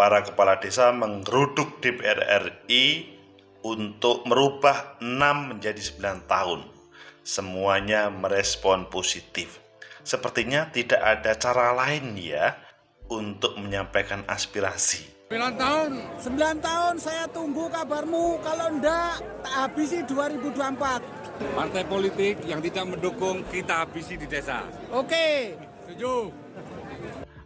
para kepala desa menggeruduk DPR RI untuk merubah 6 menjadi 9 tahun. Semuanya merespon positif. Sepertinya tidak ada cara lain ya untuk menyampaikan aspirasi. 9 tahun saya tunggu kabarmu, kalau enggak tak habisi 2024. Partai politik yang tidak mendukung kita habisi di desa. Oke, Setuju.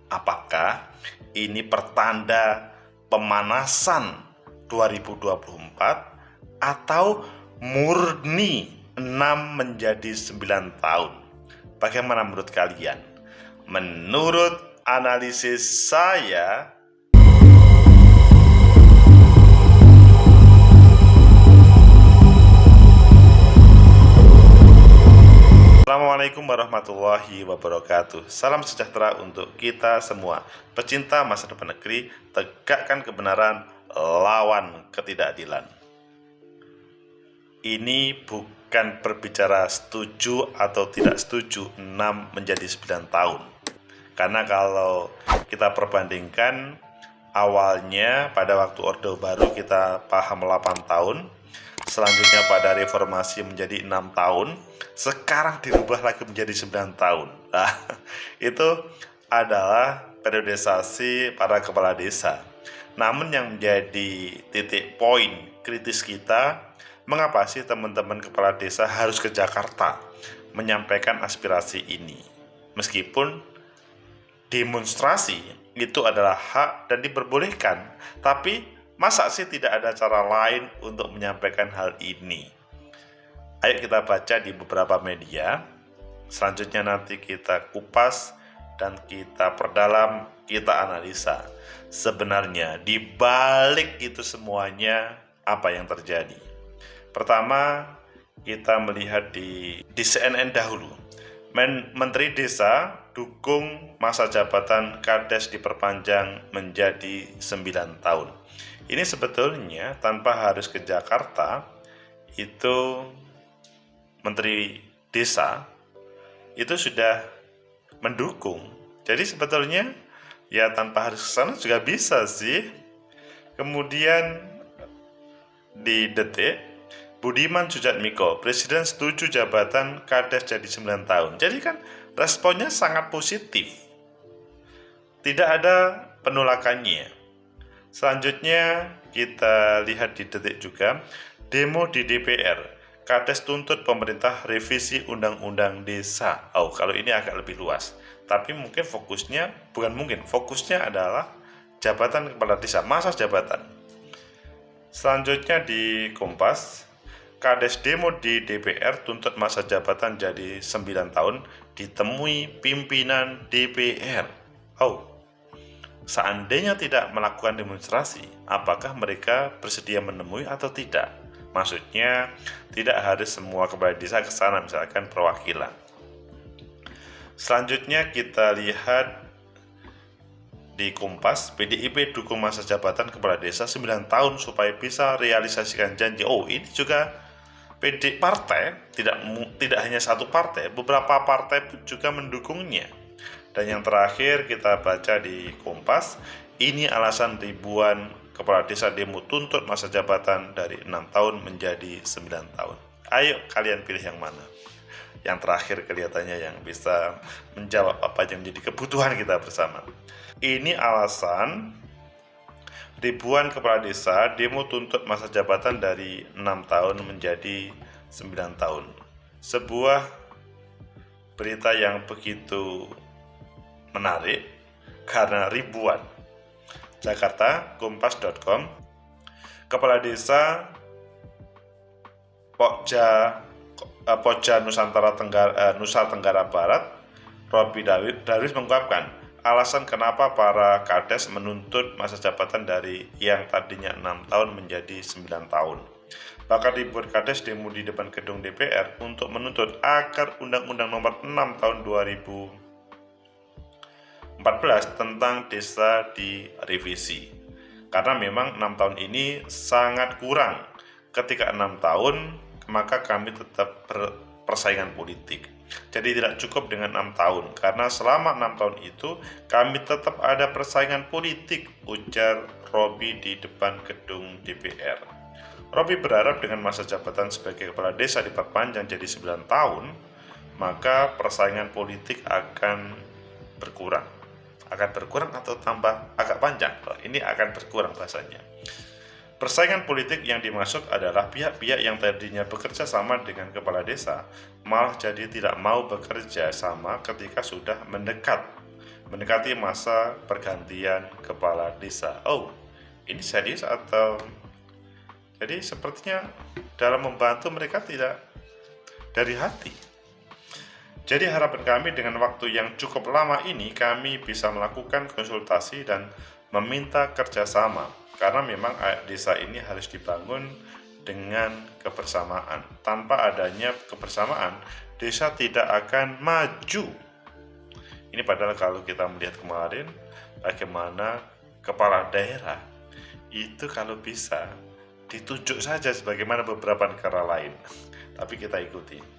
Apakah ini pertanda pemanasan 2024 atau murni 6 menjadi 9 tahun? Bagaimana menurut kalian? Menurut analisis saya, Assalamualaikum warahmatullahi wabarakatuh. Salam sejahtera untuk kita semua. Pecinta masa depan negeri, tegakkan kebenaran, lawan ketidakadilan. Ini bukan berbicara setuju atau tidak setuju 6 menjadi 9 tahun. Karena kalau kita perbandingkan, awalnya pada waktu Orde Baru kita paham 8 tahun, selanjutnya pada reformasi menjadi 6 tahun, sekarang dirubah lagi menjadi 9 tahun. Nah, itu adalah periodisasi para kepala desa. Namun yang menjadi titik poin kritis kita, mengapa sih teman-teman kepala desa harus ke Jakarta menyampaikan aspirasi ini? Meskipun demonstrasi itu adalah hak dan diperbolehkan, tapi masa sih tidak ada cara lain untuk menyampaikan hal ini? Ayo kita baca di beberapa media. Selanjutnya nanti kita kupas dan kita perdalam, kita analisa. Sebenarnya di balik itu semuanya apa yang terjadi? Pertama, kita melihat di CNN dahulu. Menteri Desa dukung masa jabatan Kades diperpanjang menjadi 9 tahun. Ini sebetulnya tanpa harus ke Jakarta, itu Menteri Desa itu sudah mendukung. Jadi sebetulnya ya tanpa harus ke sana juga bisa sih. Kemudian di Detik, Budiman Sujatmiko, Presiden setuju jabatan Kades jadi 9 tahun. Jadi kan responnya sangat positif. Tidak ada penolakannya. Selanjutnya kita lihat di Detik juga, demo di DPR. Kades tuntut pemerintah revisi undang-undang desa. Oh, kalau ini agak lebih luas. Tapi mungkin fokusnya adalah jabatan kepala desa, masa jabatan. Selanjutnya di Kompas, Kades demo di DPR tuntut masa jabatan jadi 9 tahun, ditemui pimpinan DPR. Oh, seandainya tidak melakukan demonstrasi, apakah mereka bersedia menemui atau tidak? Maksudnya tidak harus semua kepala desa ke sana, misalkan perwakilan. Selanjutnya kita lihat di Kompas, PDIP dukung masa jabatan kepala desa 9 tahun supaya bisa realisasikan janji. Oh, ini juga partai, tidak hanya satu partai, beberapa partai pun juga mendukungnya. Dan yang terakhir kita baca di Kompas, ini alasan ribuan kepala desa demo tuntut masa jabatan dari 6 tahun menjadi 9 tahun. Ayo kalian pilih yang mana? Yang terakhir kelihatannya yang bisa menjawab apa yang menjadi kebutuhan kita bersama. Ini alasan ribuan kepala desa demo tuntut masa jabatan dari 6 tahun menjadi 9 tahun. Sebuah berita yang begitu menarik karena ribuan. Jakarta, kompas.com, Kepala Desa Poja Nusa Tenggara Barat, Robi Darwis mengungkapkan alasan kenapa para Kades menuntut masa jabatan dari yang tadinya 6 tahun menjadi 9 tahun. Bahkan ribuan Kades demo di depan gedung DPR untuk menuntut agar Undang-Undang Nomor 6 Tahun 2014 tentang desa direvisi. Karena memang 6 tahun ini sangat kurang. Ketika 6 tahun, maka kami tetap berpersaingan politik. Jadi tidak cukup dengan 6 tahun, karena selama 6 tahun itu kami tetap ada persaingan politik, ujar Robi di depan gedung DPR. Robi berharap dengan masa jabatan sebagai kepala desa diperpanjang jadi 9 tahun, maka persaingan politik akan berkurang. Akan berkurang atau tambah agak panjang? Ini akan berkurang bahasanya. Persaingan politik yang dimaksud adalah pihak-pihak yang tadinya bekerja sama dengan kepala desa malah jadi tidak mau bekerja sama ketika sudah mendekati masa pergantian kepala desa. Oh, ini serius atau jadi sepertinya dalam membantu mereka tidak dari hati. Jadi harapan kami dengan waktu yang cukup lama ini kami bisa melakukan konsultasi dan meminta kerjasama, karena memang desa ini harus dibangun dengan kebersamaan. Tanpa adanya kebersamaan, desa tidak akan maju. Ini padahal kalau kita melihat kemarin bagaimana kepala daerah itu kalau bisa ditunjuk saja sebagaimana beberapa negara lain. Tapi kita ikuti.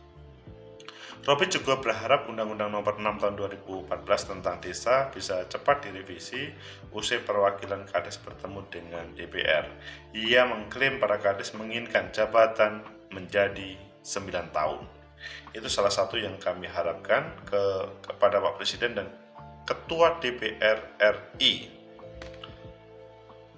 Robi juga berharap Undang-Undang Nomor 6 Tahun 2014 tentang desa bisa cepat direvisi usai perwakilan Kades bertemu dengan DPR. Ia mengklaim para Kades menginginkan jabatan menjadi 9 tahun. Itu salah satu yang kami harapkan kepada Pak Presiden dan Ketua DPR RI.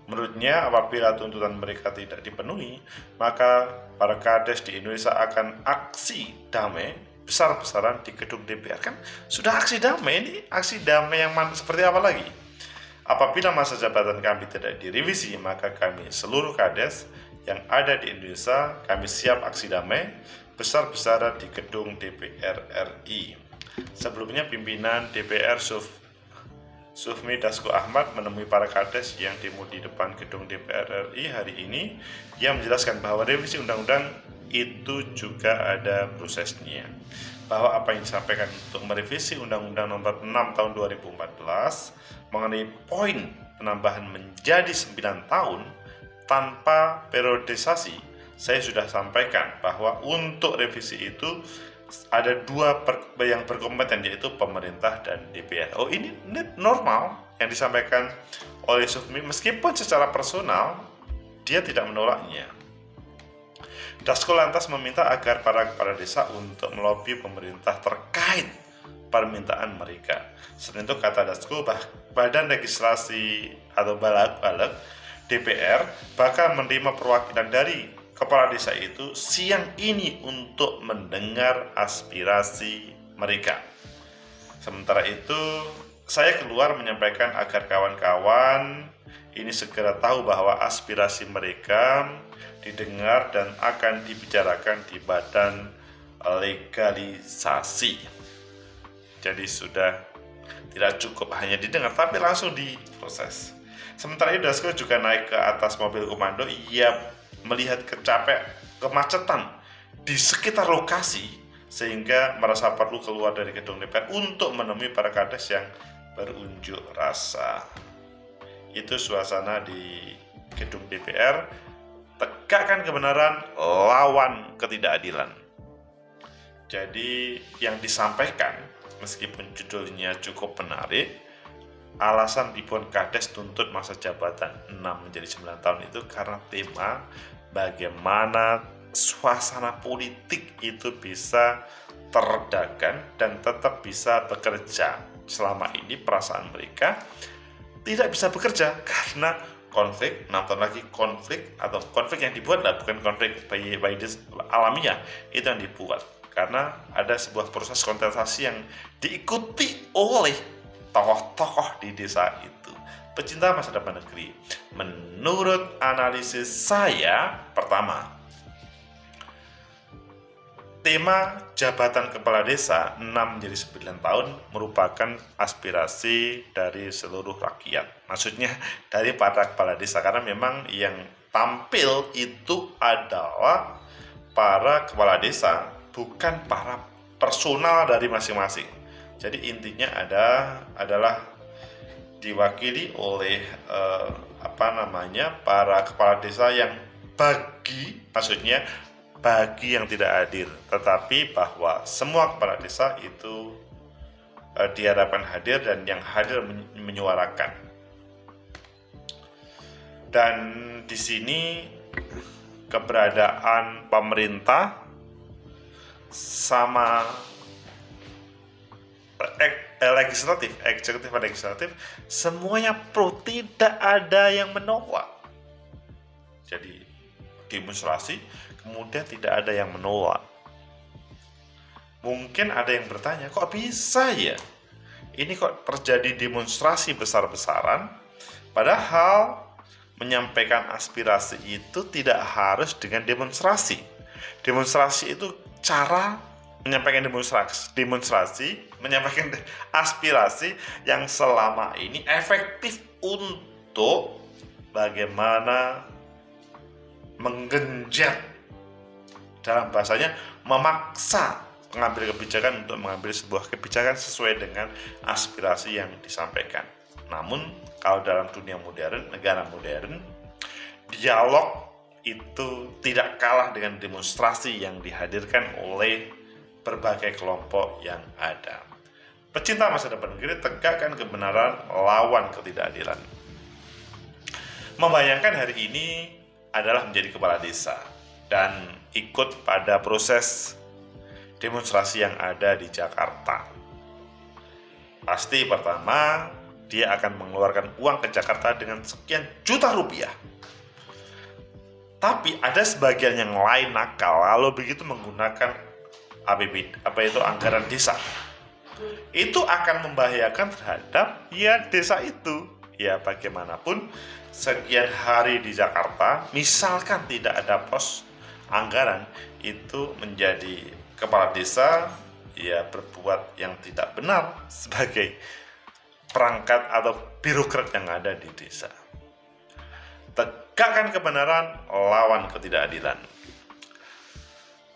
Menurutnya, apabila tuntutan mereka tidak dipenuhi, maka para Kades di Indonesia akan aksi damai besar-besaran di gedung DPR. Kan sudah aksi damai, ini aksi damai yang seperti apa lagi? Apabila masa jabatan kami tidak direvisi, maka kami seluruh Kades yang ada di Indonesia, kami siap aksi damai besar-besaran di gedung DPR RI. Sebelumnya pimpinan DPR Sufmi Dasko Ahmad menemui para Kades yang demo di depan gedung DPR RI hari ini. Ia menjelaskan bahwa revisi undang-undang itu juga ada prosesnya, bahwa apa yang disampaikan untuk merevisi Undang-Undang Nomor 6 Tahun 2014 mengenai poin penambahan menjadi 9 tahun tanpa periodisasi, saya sudah sampaikan bahwa untuk revisi itu ada dua yang berkompeten, yaitu pemerintah dan DPR. Oh, ini normal yang disampaikan oleh Sufmi, meskipun secara personal dia tidak menolaknya. Dasko lantas meminta agar para kepala desa untuk melobi pemerintah terkait permintaan mereka. Selain itu, kata Dasko, Badan Legislasi atau Balag DPR bakal menerima perwakilan dari kepala desa itu siang ini untuk mendengar aspirasi mereka. Sementara itu, saya keluar menyampaikan agar kawan-kawan ini segera tahu bahwa aspirasi mereka didengar dan akan dibicarakan di badan legalisasi. Jadi sudah tidak cukup hanya didengar, tapi langsung diproses. Sementara itu, Dasko juga naik ke atas mobil komando. Ia melihat kemacetan di sekitar lokasi sehingga merasa perlu keluar dari gedung DPR untuk menemui para Kades yang berunjuk rasa. Itu suasana di gedung DPR. Tegakkan kebenaran, lawan ketidakadilan. Jadi yang disampaikan, meskipun judulnya cukup menarik, alasan ribuan Kades tuntut masa jabatan 6 menjadi 9 tahun itu karena tema bagaimana suasana politik itu bisa teredakan dan tetap bisa bekerja. Selama ini perasaan mereka tidak bisa bekerja karena konflik, 6 tahun lagi konflik, atau konflik yang dibuat lah, bukan konflik by alamiah, itu yang dibuat karena ada sebuah proses kontestasi yang diikuti oleh tokoh-tokoh di desa itu, pecinta masa depan negeri. Menurut analisis saya, pertama, tema jabatan kepala desa 6 menjadi 9 tahun merupakan aspirasi dari seluruh rakyat. Maksudnya dari para kepala desa, karena memang yang tampil itu adalah para kepala desa, bukan para personal dari masing-masing. Jadi intinya adalah diwakili oleh para kepala desa yang maksudnya bagi yang tidak hadir, tetapi bahwa semua kepala desa itu diharapkan hadir dan yang hadir menyuarakan. Dan di sini keberadaan pemerintah sama legislatif, eksekutif dan legislatif semuanya pro, tidak ada yang menolak. Jadi demonstrasi kemudian tidak ada yang menolak. Mungkin ada yang bertanya, kok bisa ya? Ini kok terjadi demonstrasi besar-besaran, padahal menyampaikan aspirasi itu tidak harus dengan demonstrasi. Demonstrasi itu cara menyampaikan menyampaikan aspirasi yang selama ini efektif untuk bagaimana menggenjot, dalam bahasanya memaksa pengambil kebijakan untuk mengambil sebuah kebijakan sesuai dengan aspirasi yang disampaikan. Namun kalau dalam dunia modern, negara modern, dialog itu tidak kalah dengan demonstrasi yang dihadirkan oleh berbagai kelompok yang ada. Pecinta masa depan negeri, tegakkan kebenaran, lawan ketidakadilan. Membayangkan hari ini adalah menjadi kepala desa dan ikut pada proses demonstrasi yang ada di Jakarta. Pasti pertama dia akan mengeluarkan uang ke Jakarta dengan sekian juta rupiah. Tapi ada sebagian yang lain nakal kalau begitu menggunakan anggaran desa. Itu akan membahayakan terhadap desa itu. Ya bagaimanapun sekian hari di Jakarta, misalkan tidak ada pos anggaran, itu menjadi kepala desa berbuat yang tidak benar sebagai perangkat atau birokrat yang ada di desa. Tegakkan kebenaran, lawan ketidakadilan.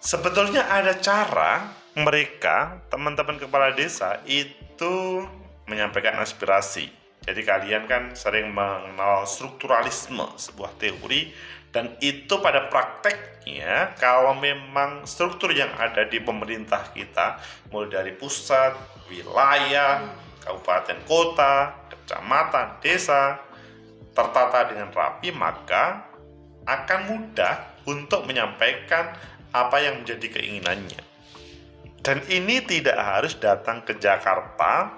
Sebetulnya ada cara mereka, teman-teman kepala desa itu menyampaikan aspirasi. Jadi kalian kan sering mengenal strukturalisme, sebuah teori, dan itu pada prakteknya kalau memang struktur yang ada di pemerintah kita, mulai dari pusat, wilayah, kabupaten, kota, kecamatan, desa, tertata dengan rapi, maka akan mudah untuk menyampaikan apa yang menjadi keinginannya. Dan ini tidak harus datang ke Jakarta,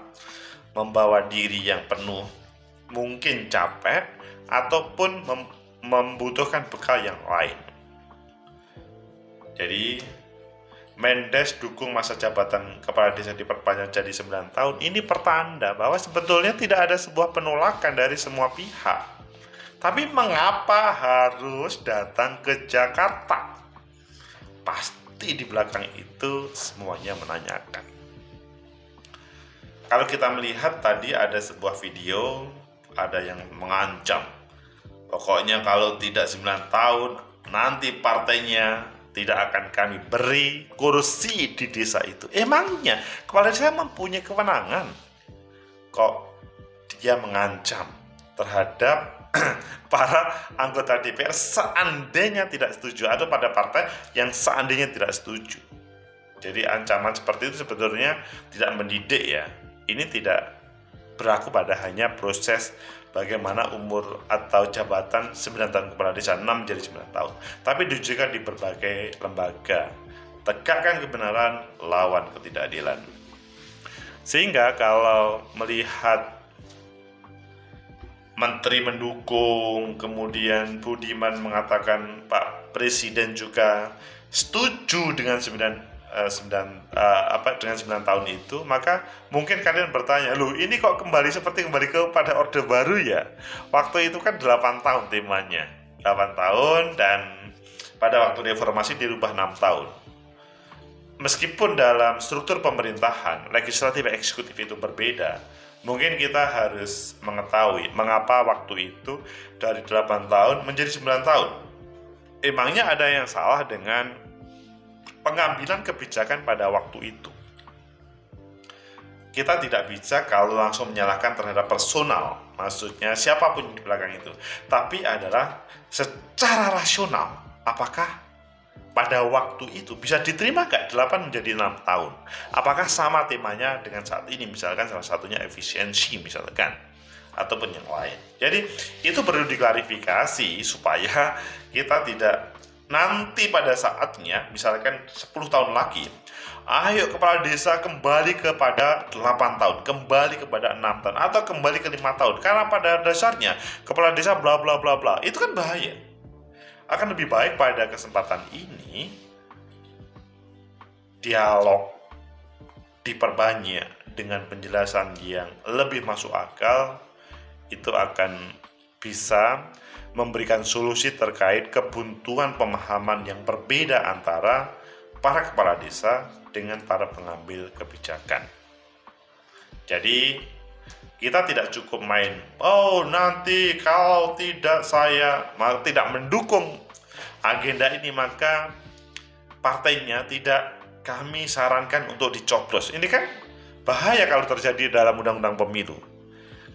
membawa diri yang penuh mungkin capek, ataupun membutuhkan bekal yang lain. Jadi Mendes dukung masa jabatan kepala desa diperpanjang jadi 9 tahun. Ini pertanda bahwa sebetulnya tidak ada sebuah penolakan dari semua pihak. Tapi mengapa harus datang ke Jakarta? Pasti di belakang itu semuanya menanyakan. Kalau kita melihat tadi ada sebuah video, ada yang mengancam. Pokoknya kalau tidak 9 tahun, nanti partainya tidak akan kami beri kursi di desa itu. Emangnya kepala desa mempunyai kewenangan? Kok dia mengancam terhadap para anggota DPR seandainya tidak setuju, atau pada partai yang seandainya tidak setuju. Jadi ancaman seperti itu sebetulnya tidak mendidik ya. Ini tidak berlaku pada hanya proses bagaimana umur atau jabatan 9 tahun kepala desa, 6 menjadi 9 tahun. Tapi juga di berbagai lembaga. Tegakkan kebenaran, lawan ketidakadilan. Sehingga kalau melihat menteri mendukung, kemudian Budiman mengatakan Pak Presiden juga setuju dengan 9 tahun itu, maka mungkin kalian bertanya, loh ini kok kembali kepada Orde Baru ya? Waktu itu kan 8 tahun temanya, 8 tahun, dan pada waktu reformasi dirubah 6 tahun. Meskipun dalam struktur pemerintahan, legislatif eksekutif itu berbeda, mungkin kita harus mengetahui mengapa waktu itu dari 8 tahun menjadi 9 tahun. Emangnya ada yang salah dengan pengambilan kebijakan pada waktu itu? Kita tidak bisa kalau langsung menyalahkan terhadap personal, maksudnya siapapun di belakang itu, tapi adalah secara rasional. Apakah pada waktu itu bisa diterima gak 8 menjadi 6 tahun? Apakah sama temanya dengan saat ini? Misalkan salah satunya efisiensi misalkan, ataupun yang lain. Jadi itu perlu diklarifikasi supaya kita tidak nanti pada saatnya, misalkan 10 tahun lagi, ayo kepala desa kembali kepada 8 tahun, kembali kepada 6 tahun, atau kembali ke 5 tahun. Karena pada dasarnya kepala desa bla bla bla bla. Itu kan bahaya. Akan lebih baik pada kesempatan ini dialog diperbanyak dengan penjelasan yang lebih masuk akal. Itu akan bisa memberikan solusi terkait kebuntuan pemahaman yang berbeda antara para kepala desa dengan para pengambil kebijakan. Jadi kita tidak cukup main, oh nanti kalau saya tidak mendukung agenda ini maka partainya tidak kami sarankan untuk dicoblos. Ini kan bahaya kalau terjadi dalam undang-undang pemilu.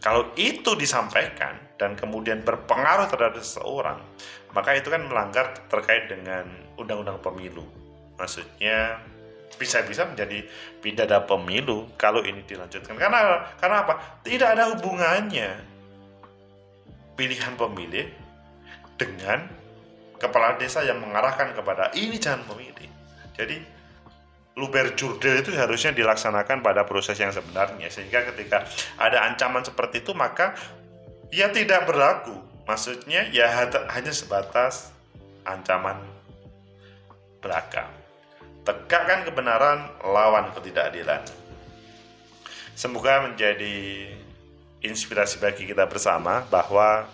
Kalau itu disampaikan dan kemudian berpengaruh terhadap seseorang, maka itu kan melanggar terkait dengan undang-undang pemilu. Maksudnya bisa-bisa menjadi pidana pemilu kalau ini dilanjutkan. Karena apa? Tidak ada hubungannya pilihan pemilih dengan kepala desa yang mengarahkan kepada ini jangan memilih. Jadi luber jurdil itu harusnya dilaksanakan pada proses yang sebenarnya, sehingga ketika ada ancaman seperti itu maka ya tidak berlaku. Maksudnya ya hanya sebatas ancaman belaka. Tegakkan kebenaran, lawan ketidakadilan. Semoga menjadi inspirasi bagi kita bersama bahwa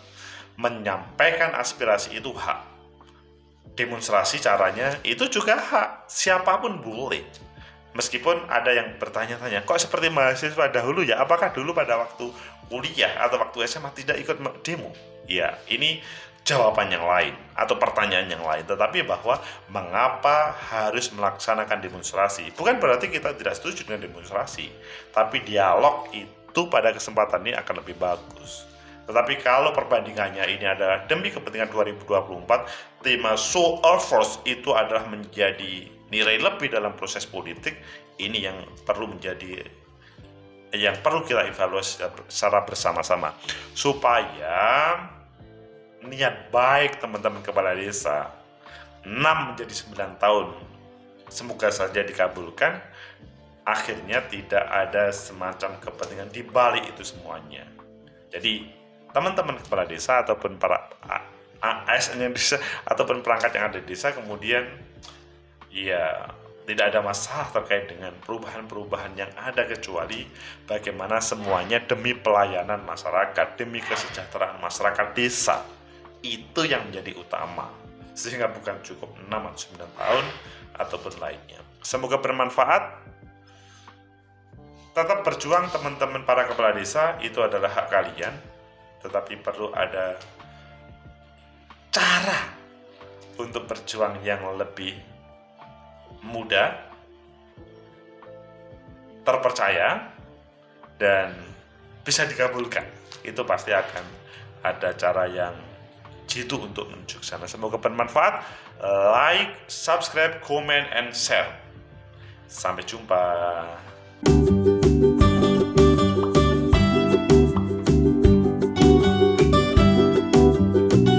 menyampaikan aspirasi itu hak. Demonstrasi caranya itu juga hak, siapapun boleh. Meskipun ada yang bertanya-tanya, kok seperti mahasiswa dahulu ya, apakah dulu pada waktu kuliah atau waktu SMA tidak ikut demo? Ya, ini jawaban yang lain atau pertanyaan yang lain. Tetapi bahwa mengapa harus melaksanakan demonstrasi, bukan berarti kita tidak setuju dengan demonstrasi, tapi dialog itu pada kesempatan ini akan lebih bagus. Tetapi kalau perbandingannya ini adalah demi kepentingan 2024, tema show of force itu adalah menjadi nilai lebih dalam proses politik. Ini yang perlu kita evaluasi secara bersama-sama supaya niat baik teman-teman kepala desa 6 menjadi 9 tahun semoga saja dikabulkan. Akhirnya tidak ada semacam kepentingan di balik itu semuanya. Jadi teman-teman kepala desa ataupun para ASN yang desa ataupun perangkat yang ada di desa kemudian ya tidak ada masalah terkait dengan perubahan-perubahan yang ada, kecuali bagaimana semuanya demi pelayanan masyarakat, demi kesejahteraan masyarakat desa. Itu yang menjadi utama, sehingga bukan cukup 6 atau 9 tahun ataupun lainnya. Semoga bermanfaat. Tetap berjuang teman-teman para kepala desa, itu adalah hak kalian. Tetapi perlu ada cara untuk berjuang yang lebih mudah, terpercaya, dan bisa dikabulkan. Itu pasti akan ada cara yang jitu untuk menuju ke sana. Semoga bermanfaat. Like, subscribe, comment, and share. Sampai jumpa.